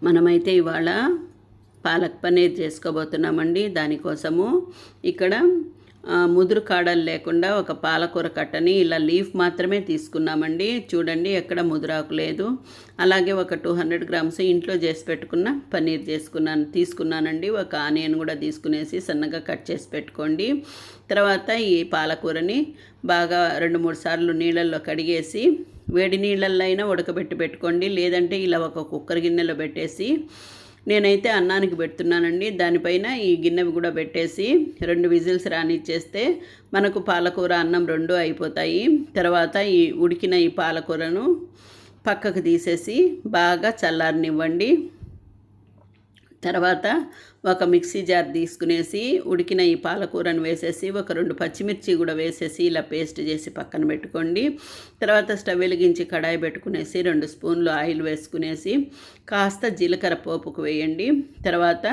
మనమైతే ఇవాళ పాలక్ పన్నీర్ చేసుకోబోతున్నామండి. దానికోసము ఇక్కడ ముదురు కాడలు లేకుండా ఒక పాలకూర కట్టని ఇలా లీఫ్ మాత్రమే తీసుకున్నామండి. చూడండి, ఎక్కడ ముదురాకు లేదు. అలాగే ఒక 200 గ్రామ్స్ ఇంట్లో చేసి పెట్టుకున్న పన్నీర్ తీసుకున్నానండి. ఒక ఆనియన్ కూడా తీసుకునేసి సన్నగా కట్ చేసి పెట్టుకోండి. తర్వాత ఈ పాలకూరని బాగా 2-3 సార్లు నీళ్ళల్లో కడిగేసి వేడి నీళ్ళల్లో అయినా ఉడకబెట్టి పెట్టుకోండి. లేదంటే ఇలా ఒక కుక్కర్ గిన్నెలో పెట్టేసి, నేనైతే అన్నానికి పెడుతున్నానండి, దానిపైన ఈ గిన్నె కూడా పెట్టేసి 2 విజిల్స్ రానిచ్చేస్తే మనకు పాలకూర అన్నం 2 అయిపోతాయి. తర్వాత ఈ ఉడికిన ఈ పాలకూరను పక్కకు తీసేసి బాగా చల్లారనివ్వండి. తర్వాత ఒక మిక్సీ జార్ తీసుకునేసి ఉడికిన ఈ పాలకూరను వేసేసి ఒక 2 పచ్చిమిర్చి కూడా వేసేసి ఇలా పేస్ట్ చేసి పక్కన పెట్టుకోండి. తర్వాత స్టవ్ వెలిగించి కడాయి పెట్టుకునేసి 2 స్పూన్లు ఆయిల్ వేసుకునేసి కాస్త జీలకర్ర పోపుకు వేయండి. తర్వాత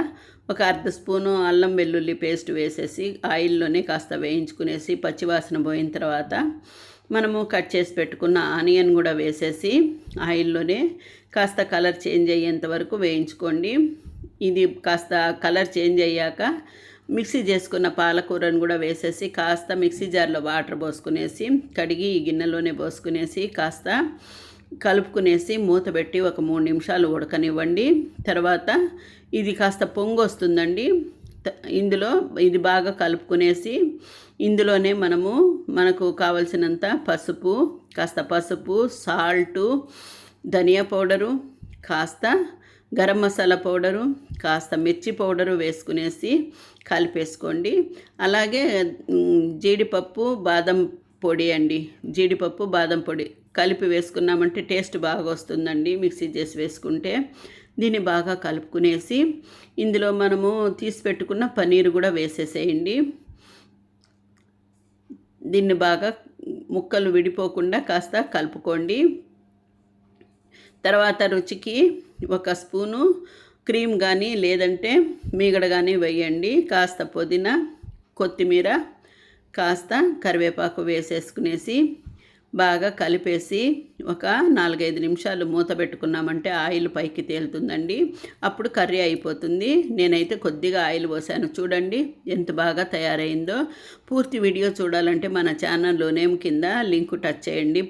ఒక 1/2 స్పూను అల్లం వెల్లుల్లి పేస్ట్ వేసేసి ఆయిల్లోనే కాస్త వేయించుకునేసి పచ్చివాసన పోయిన తర్వాత మనము కట్ చేసి పెట్టుకున్న ఆనియన్ కూడా వేసేసి ఆయిల్లోనే కాస్త కలర్ చేంజ్ అయ్యేంత వరకు వేయించుకోండి. ఇది కాస్త కలర్ చేంజ్ అయ్యాక మిక్సీ చేసుకున్న పాలకూరను కూడా వేసేసి కాస్త మిక్సీ జార్లో వాటర్ పోసుకునేసి కడిగి ఈ గిన్నెలోనే పోసుకునేసి కాస్త కలుపుకునేసి మూత పెట్టి ఒక 3 నిమిషాలు ఉడకనివ్వండి. తర్వాత ఇది కాస్త పొంగు వస్తుందండి. ఇందులో ఇది బాగా కలుపుకునేసి ఇందులోనే మనకు కావలసినంత పసుపు, సాల్టు, ధనియా పౌడరు, కాస్త గరం మసాలా పౌడరు, కాస్త మిర్చి పౌడరు వేసుకునేసి కలిపేసుకోండి. అలాగే జీడిపప్పు బాదం పొడి కలిపి వేసుకున్నామంటే టేస్ట్ బాగా వస్తుందండి. మిక్సీ చేసి వేసుకుంటే దీన్ని బాగా కలుపుకునేసి ఇందులో మనము తీసి పెట్టుకున్న పన్నీర్ కూడా వేసేసేయండి. దీన్ని బాగా ముక్కలు విడిపోకుండా కాస్త కలుపుకోండి. తర్వాత రుచికి 1 స్పూను క్రీమ్ కానీ లేదంటే మీగడ కానీ వేయండి. కాస్త పుదీనా, కొత్తిమీర, కాస్త కరివేపాకు వేసేసుకునేసి బాగా కలిపేసి ఒక 4-5 నిమిషాలు మూత పెట్టుకున్నామంటే ఆయిల్ పైకి తేలుతుందండి. అప్పుడు కర్రీ అయిపోతుంది. నేనైతే కొద్దిగా ఆయిల్ పోసాను. చూడండి ఎంత బాగా తయారైందో. పూర్తి వీడియో చూడాలంటే మన ఛానల్లో నేమ్ కింద లింక్ టచ్ చేయండి.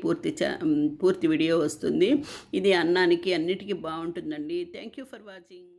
పూర్తి వీడియో వస్తుంది. ఇది అన్నానికి అన్నిటికీ బాగుంటుందండి. Thank you for watching.